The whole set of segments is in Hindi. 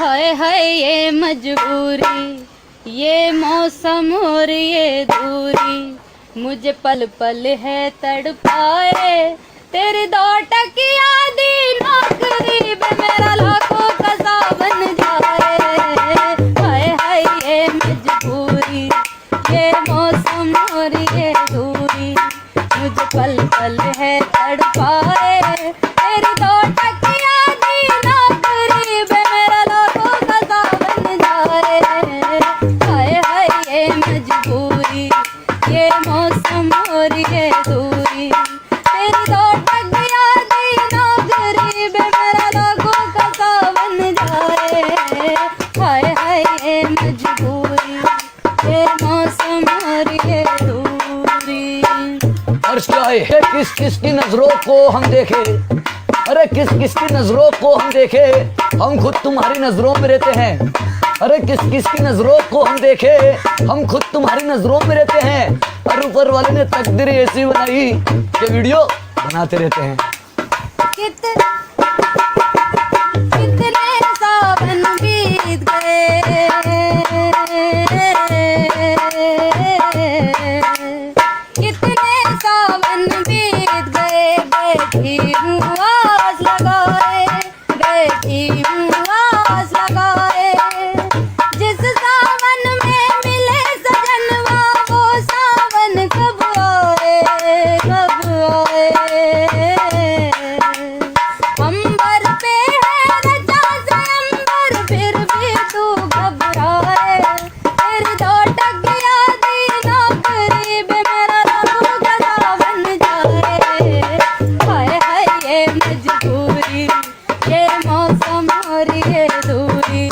हाय हाय ये मजबूरी, ये मौसम और ये दूरी मुझे पल पल है तड़पाए। तेरी दो टकिया दी नौकरी बे मेरा लाखों का सावन जाए। हाय हाय ये मजबूरी, ये मौसम और ये दूरी मुझे पल पल है तड़पाए। तेरी दो टकिया दी नौकरी बे मेरा लाखों का सावन जाए। हाय हाय ये मजबूरी, ये मौसम और ये दूरी तेरी दो टकिया दी नौकरी बे मेरा लाखों का सावन जाए। हाय हाय ये मजबूरी, ये मौसम और ये दूरी। अर्ज क्या है किस किस की नजरों को हम देखे, अरे किस किस की नजरों को हम देखे, हम खुद तुम्हारी नजरों में रहते हैं। अरे किस किस की नजरों को हम देखे, हम खुद तुम्हारी नजरों में रहते हैं। और ऊपर वाले ने तकदीर ऐसी बनाई कि वीडियो बनाते रहते हैं। कितने सावन बीत गए, कितने सावन बीत गए, बैठी हूँ आस लगाए, बैठी हूँ आस लगाए। जिस सावन में मिले सजनवा वो सावन कब आए, कब आए। अंबर पे है रचा से अंबर फिर भी तू घबराए। तेरी दो टकिया दी नौकरी बे मेरा लाखों का सावन जाए। हाय हाय ये मजबूरी, ये मौसम और ये दूरी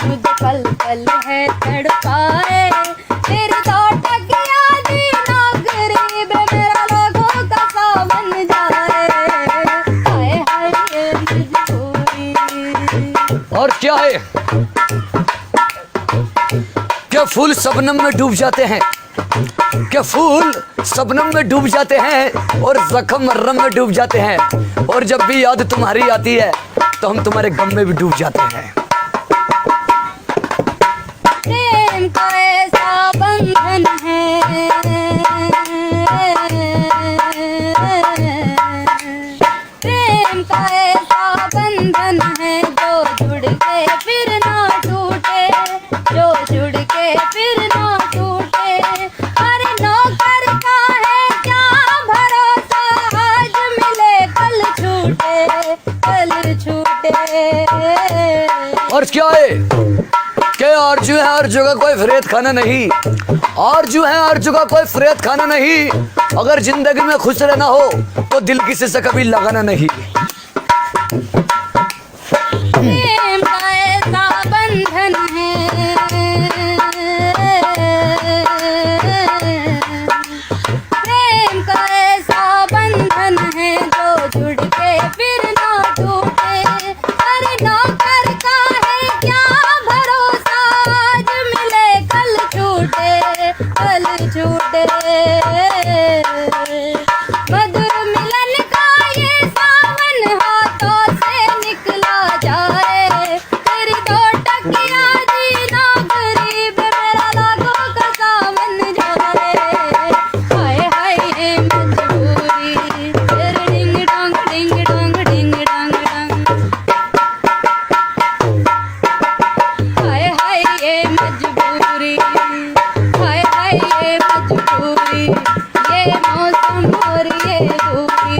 मुझे पल पल है तड़पाए। तेरी दो टकिया दी नौकरी बे मेरा लाखों का सावन जाए। हाय हाय ये मजबूरी। और क्या है क्या फूल शबनम में डूब जाते हैं, क्या फूल शबनम में डूब जाते हैं और जख्म मर्रम में डूब जाते हैं। और जब भी याद तुम्हारी आती है तो हम तुम्हारे गम में भी डूब जाते हैं। प्रेम का ऐसा बंधन है, प्रेम का ऐसा बंधन है जो जुड़ के फिर ना टूटे, जो जुड़ के फिर ना टूटे। अरे नौकर का है क्या भरोसा, आज मिले कल छूटे, कल छूटे। और क्या है कि आरजू है आरजू का कोई फरेद खाना नहीं, आरजू है आरजू का कोई फरेद खाना नहीं। अगर जिंदगी में खुश रहना हो तो दिल किसी से कभी लगाना नहीं। प्रेम का ऐसा बंधन है, प्रेम का ऐसा बंधन है जो जुड़ के फिर ना टूटे। अरे नौकर का है क्या भरोसा, आज मिले कल छूटे, कल छूटे। मधुर मिलन का ये सावन हाथों से निकला जाए। तेरी दो टकिया दी नौकरी बे मेरा लाखों का सावन जाए। हाय हाय ये मजबूरी, तेरे ding dong ding dong ding dong dong. हाय हाय ये मजबूरी, हाय हाय ये मजबूरी, ये मौसम और ये दूरी।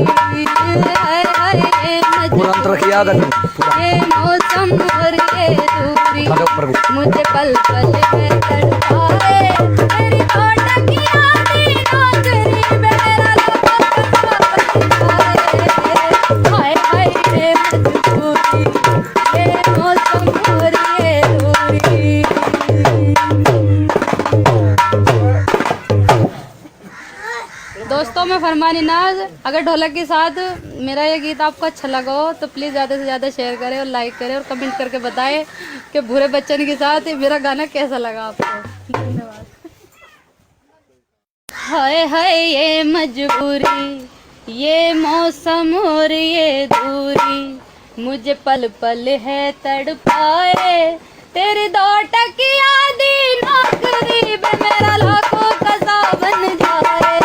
हाय हाय ये पूरा अंतर किया अगर मजबूरी, ये मौसम और ये दूरी आगे ऊपर भी। मुझे पल पल में तड़पाए। तेरी दो टकिया दी नौकरी बे मेरा लाखों का सावन जाए। हाय हाय ये मजबूरी, ये मौसम और ये दूरी। दोस्तों मैं फरमानी नाज, अगर ढोलक के साथ मेरा ये गीत आपको अच्छा लगा हो तो प्लीज़ ज़्यादा से ज़्यादा शेयर करें और लाइक करें और कमेंट करके बताएं कि भूरे बच्चन के साथ मेरा गाना कैसा लगा आपको। धन्यवाद। हाय हाय ये मजबूरी, ये मौसम और ये दूरी मुझे पल पल है तड़पाए तेरी दो टकिया दी नौकरी बे मेरा लाखों का सावन जाए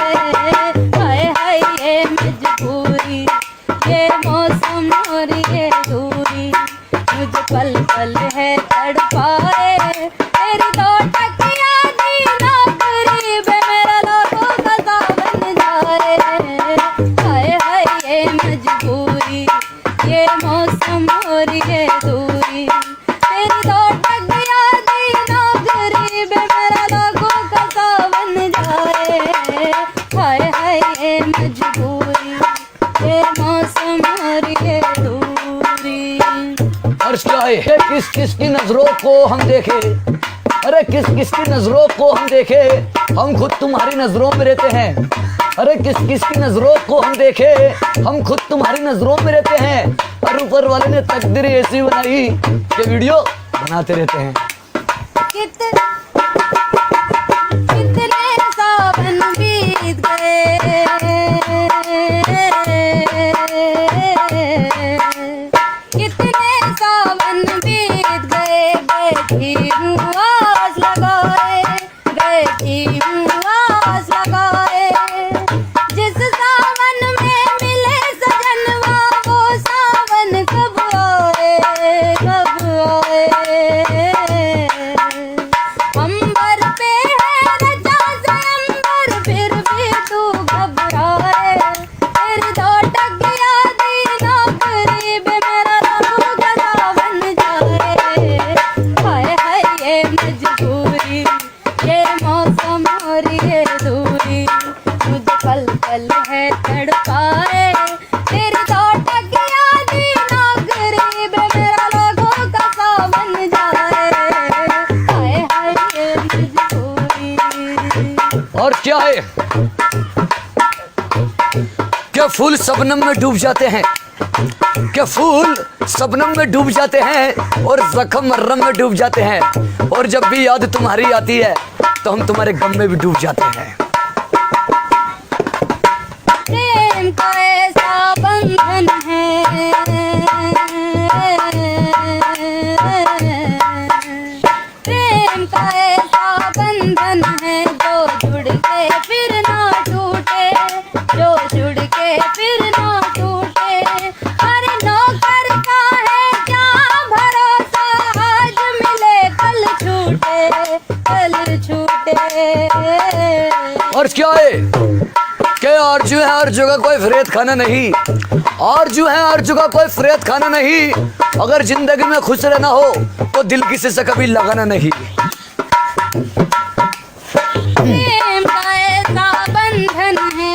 हाय हाय ये मजबूरी ये मौसम और ये दूरी मुझे पल पल है तड़पाए तेरी दो टकिया दी नौकरी बे मेरा लाखों का सावन जाए हाय हाय ये मजबूरी ये मौसम और ये दूरी तेरी दो टकिया दी नौकरी बे मेरा लाखों का सावन जाए हाय हाय ये मजबूरी ये मौसम और ये दूरी। अर्ज क्या है किस किस की नजरों को हम देखे, अरे किस किस की नजरों को हम देखे, हम खुद तुम्हारी नजरों में रहते हैं। अरे किस किस की नजरों को हम देखे, हम खुद तुम्हारी नजरों में रहते हैं। और ऊपर वाले ने तकदीर ऐसी बनाई कि वीडियो बनाते रहते हैं। कितने सावन बीत गए कितने सावन बीत गए बैठी हूँ आस लगाए बैठी हूँ आस लगाए जिस सावन में मिले सजनवा वो सावन कब आए कब आए। अंबर पे है रचा से अंबर फिर भी तू घबराए तेरी दो टकिया दी नौकरी बे मेरा लाखों का सावन जाए हाय हाय ये मजबूरी ये मौसम और ये दूरी मुझे पल पल है तड़पाए तेरी दो टकिया दी नौकरी बे मेरा लाखों का सावन जाए हाय हाय ये मजबूरी। और क्या है क्या फूल शबनम में डूब जाते हैं, क्या फूल शबनम में डूब जाते हैं और जख्म मर्रम में डूब जाते हैं। और जब भी याद तुम्हारी आती है तो हम तुम्हारे गम में भी डूब जाते हैं। प्रेम का ऐसा बंधन है प्रेम का ऐसा बंधन है जो जुड़ के फिर ना टूटे जो जुड़ के फिर ना टूटे। अरे नौकर का है क्या भरोसा आज मिले कल छूटे कल छूटे। और क्या है क्या आरजू है आरजू का कोई फरेद खाना नहीं, आरजू है आरजू का कोई फरेद खाना नहीं। अगर जिंदगी में खुश रहना हो तो दिल किसी से कभी लगाना नहीं। प्रेम का ऐसा बंधन है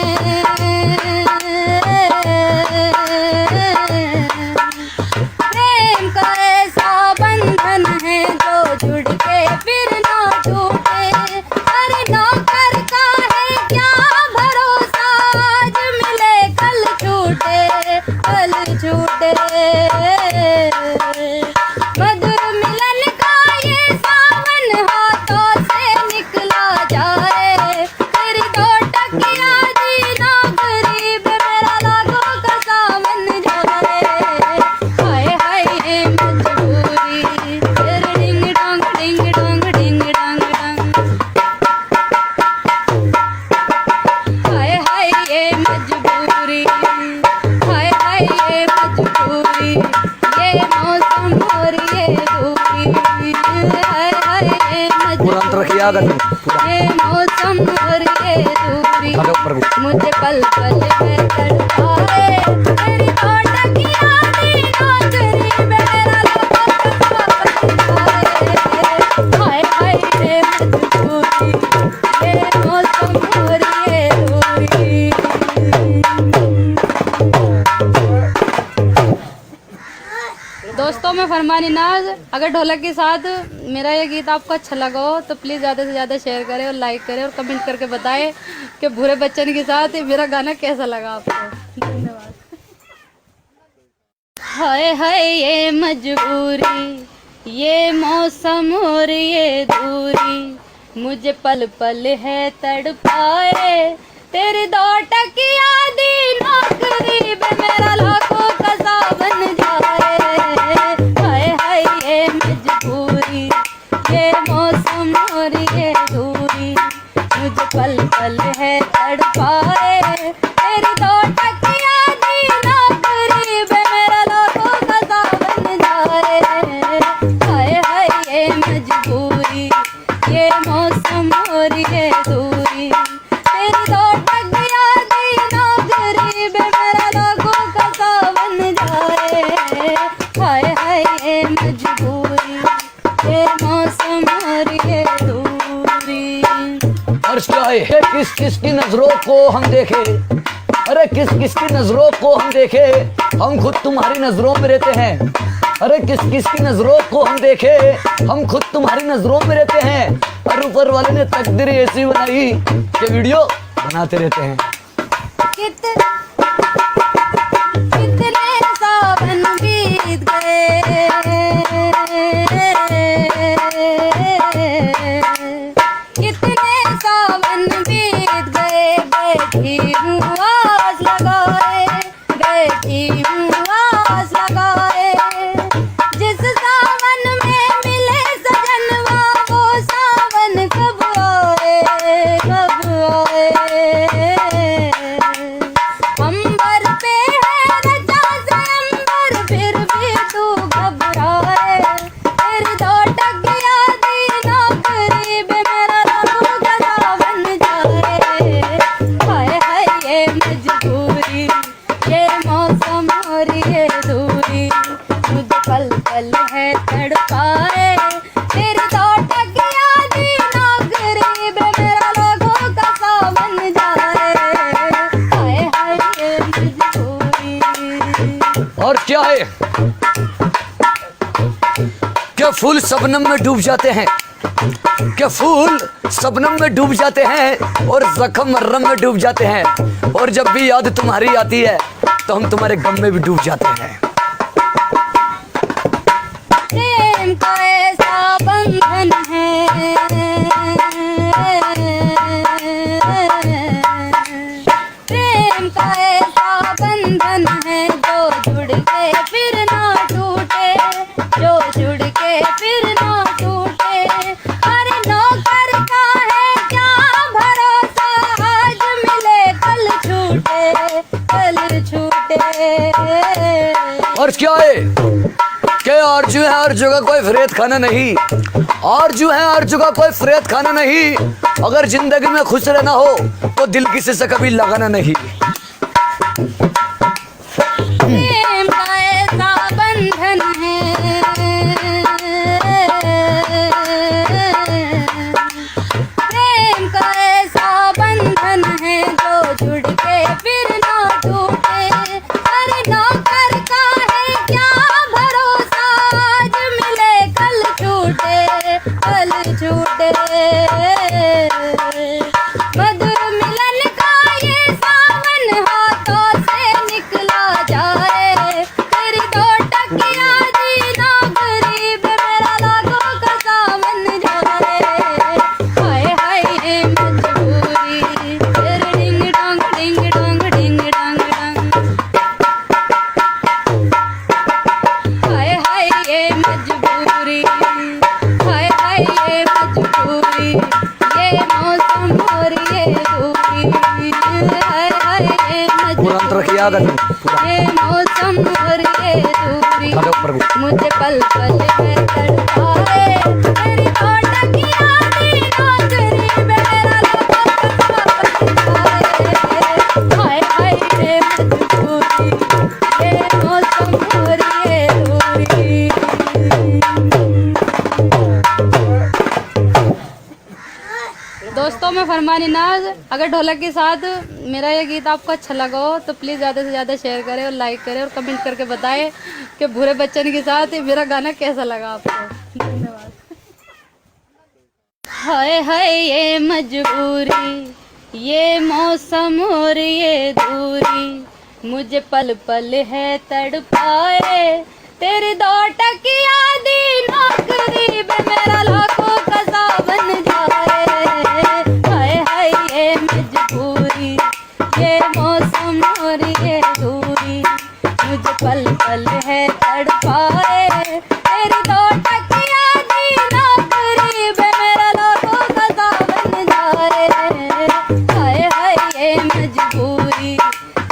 प्रेम का ऐसा बंधन है जो जुड़ के फिर ना टूटे। अरे नौकर का है क्या भरोसा आज मिले कल छूटे कल छूटे। मधुर मिलन का ये सावन हाथों से निकला जाए तेरी दो टकिया दी नौकरी बे मेरा लाखों का सावन जाए हाय हाय ये मजबूरी तेरे ding dong ding dong ding dong dong हाय हाय ये मजबूरी हाय हाय ये मजबूरी ये मौसम और ये दूरी हाय हाय ये पूरा अंतर किया अगर पूरा ये मौसम और ये दूरी अरे ऊपर भी मुझे पल पल में तड़पाए तेरी दो टकिया दी नौकरी बे मेरा लाखों का सावन जाए हाय हाय ये मजबूरी ये मौसम और ये दूरी। दोस्तों मैं फरमानी नाज, अगर ढोलक के साथ मेरा ये गीत आपको अच्छा लगा हो तो प्लीज़ ज़्यादा से ज़्यादा शेयर करें और लाइक करें और कमेंट करके बताएं कि भूरे बच्चन के साथ मेरा गाना कैसा लगा आपको। धन्यवाद। हाय हाय ये मजबूरी ये मौसम और ये दूरी मुझे पल पल है तड़पाए तेरी दो टकिया दी नौकरी बे मेरा लाखों का सावन जाए ये मौसम और ये दूरी। अर्श क्या है किस किस की नजरों को हम देखे, अरे किस किस की नजरों को हम देखे, हम खुद तुम्हारी नजरों में रहते हैं। अरे किस किस की नजरों को हम देखे, हम खुद तुम्हारी नजरों में रहते हैं। और ऊपर वाले ने तकदीर ऐसी बनाई कि वीडियो बनाते रहते हैं। कितने सावन बीत गए, कितने सावन बीत गए, बैठी हूँ आस लगाए, बैठी हूँ आस लगाए। जिस सावन में मिले सजनवा, वो सावन कब आए, कब आए। अंबर पे है रचा स्वयंवर, फिर भी तू घबराए। तेरी दौटक गया दीना करीब, मेरा राहू गला बन जाए। हाय हाय ये मजबूरी, ये मौसम और ये दूरी, मुझे पल पल है तड़पाए। तेरी दौटक गया दीना करीब, मेरा राहू गला बन जाए। हाय हाय ये मजबूरी। और क्या है क्या फूल शबनम में डूब जाते हैं, क्या फूल शबनम में डूब जाते हैं और जख्म रम में डूब जाते हैं। और जब भी याद तुम्हारी आती है तो हम तुम्हारे गम में भी डूब जाते हैं। प्रेम का ऐसा बंधन है, प्रेम का ऐसा बंधन है, जो जुड़ के फिर ना टूटे, जो जुड़ के फिर ना टूटे। अरे नौकर का है क्या भरोसा, आज मिले कल छूटे, कल छूटे। और क्या है क्या आरजू है आरजू का कोई फरेद खाना नहीं, आरजू है आरजू का कोई फरेद खाना नहीं। अगर जिंदगी में खुश रहना हो तो दिल किसी से कभी लगाना नहीं। प्रेम का ऐसा बंधन है, प्रेम का ऐसा बंधन है, जो जुड़ के फिर ना टूटे। अरे नौकर का है क्या भरोसा, आज मिले कल छूटे, कल छूटे। मधुर मिलन का ये सावन हाथों से निकला जाए। तेरी दौटक यादी ना गरीब, मेरा लागों का सावन जाए। हाय हाय ये मजबूरी, तेरे ding dong ding dong ding dong dong. हाय हाय ये मजबूरी, हाय हाय ये मजबूरी, ये मौसम और ये दूरी। हाय हाय ये पूरा अंतर किया अगर मजबूरी, ये मौसम और ये दूरी, आगे ऊपर भी। मुझे पल पल में तड़पाए। तेरी दौटक यादी ना करीब, मेरा हाय हाय ये मजबूरी, ये मौसम और ये दूरी। दोस्तों मैं फरमानी नाज, अगर ढोलक के साथ मेरा ये गीत आपको अच्छा लगा हो तो प्लीज़ ज़्यादा से ज़्यादा शेयर करें और लाइक करें और कमेंट करके बताएं कि भूरे बच्चन के साथ ये मेरा गाना कैसा लगा आपको। धन्यवाद। हाय हाय ये मजबूरी, ये मौसम और ये दूरी, मुझे पल पल है तड़पाए। तेरी दौटक यादी ना करीब, मेरा लाखों का सावन जाए। हाय हाय ये मजबूरी, ये मौसम और ये दूरी, मुझे पल पल है तड़पाए। तेरी दौटक यादी ना करीब, मेरा लाखों का सावन जाए। हाय हाय ये मजबूरी,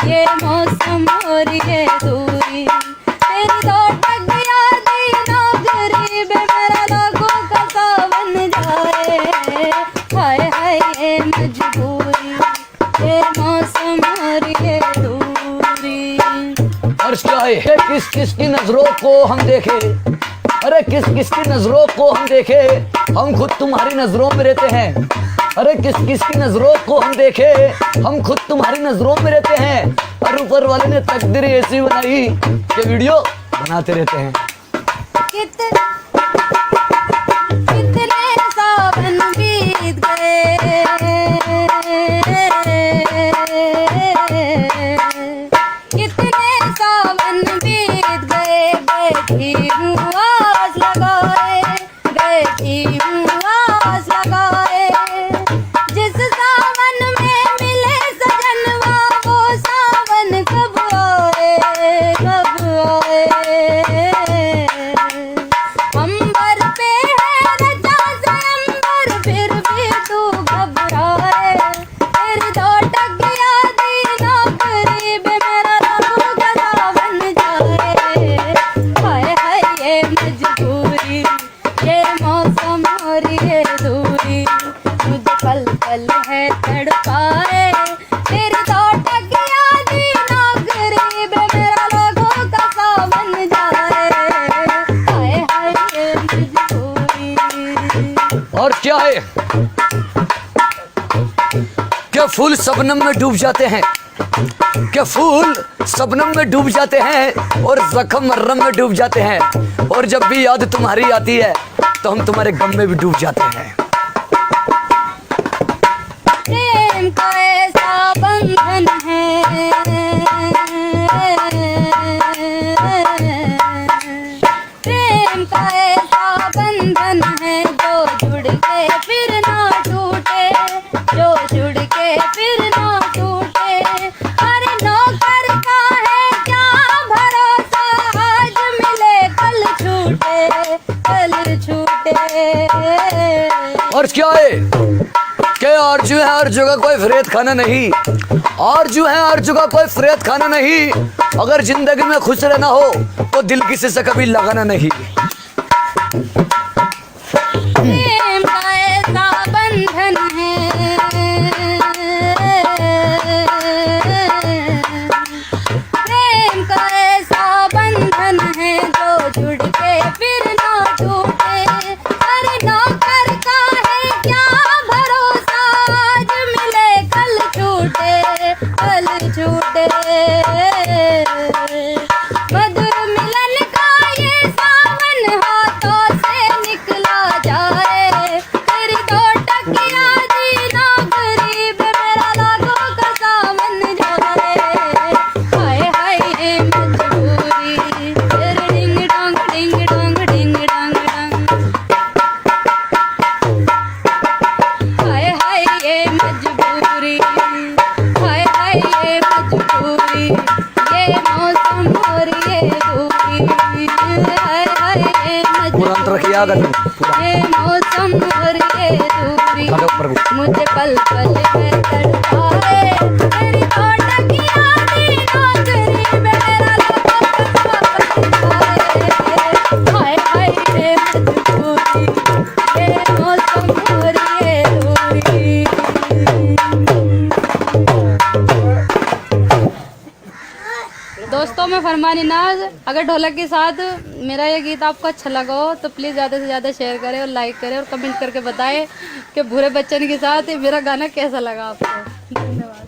ये मौसम और ये दूरी, तेरी दौटक यादी ना करीब, मेरा लाखों का सावन जाए। हाय हाय ये मजबूरी, ये मौसम और ये दूरी। अर्श क्या है किस किस की नजरों को हम देखे, अरे किस किस की नजरों को हम देखे, हम खुद तुम्हारी नजरों में रहते हैं। अरे किस किस की नजरों को हम देखे, हम खुद तुम्हारी नजरों में रहते हैं। और ऊपर वाले ने तकदीर ऐसी बनाई कि वीडियो बनाते रहते हैं। कितने सावन बीत गए, कितने सावन बीत गए, बैठी हूँ आस लगाए, बैठी हूँ आस लगाए। जिस सावन में मिले सजनवा, वो सावन कब आए, कब आए। अंबर पे है रचा से अंबर, फिर भी तू घबराए। तेरी दौटक यादी नौकरी बे मेरा रंग गला बन जाए। हाय हाय ये मजबूरी, ये मौसम और ये दूरी, मुझे पल पल है तड़पाए। तेरी दौटक यादी नौकरी बे मेरा लोगों का सा बन जाए। हाय हाय ये मजबूरी। और क्या है क्या फूल शबनम में डूब जाते हैं, क्या फूल शबनम में डूब जाते हैं और जख्म मर्रम में डूब जाते हैं। और जब भी याद तुम्हारी आती है तो हम तुम्हारे गम में भी डूब जाते हैं। प्रेम का ऐसा बंधन है, प्रेम का ऐसा बंधन है, जो जुड़ के फिर ना टूटे, जो जुड़ के फिर ना टूटे। अरे नौकर का है क्या भरोसा, आज मिले कल छूटे, कल छूटे। और क्या है क्या आरजू है आरजू का कोई फरेद खाना नहीं, आरजू है आरजू का कोई फरेद खाना नहीं। अगर जिंदगी में खुश रहना हो तो दिल किसी से कभी लगाना नहीं। प्रेम का ऐसा बंधन है, प्रेम का ऐसा बंधन है, जो जुड़ के फिर ना टूटे। अरे नौकर का है क्या भरोसा, आज मिले कल छूटे, कल छूटे। मधुर मिलन का ये सावन हाथों से निकला जाए। तेरी दौटक यादी नौकरी बे मेरा लागों का सावन जाए। हाय हाय ये मजबूरी, तेरे ding dong ding dong ding dong dong. हाय हाय ये मजबूरी, हाय हाय ये मजबूरी, ये मौसम और ये दूरी। हाय हाय ये पूरा अंतर किया अगर मजबूरी, ये मौसम और ये दूरी, खड़े ऊपर भी। मुझे पल पल में तड़पाए। तेरी दौटक यादी नौकरी बे मेरा लोगों का सा बन जाए। हाय हाय ये मजबूरी, ये मौसम और ये दूरी। दोस्तों मैं फरमानी नाज, अगर ढोलक के साथ मेरा ये गीत आपको अच्छा लगा हो तो प्लीज़ ज़्यादा से ज़्यादा शेयर करें और लाइक करें और कमेंट करके बताएं कि भूरे बच्चन के साथ मेरा गाना कैसा लगा आपको। धन्यवाद।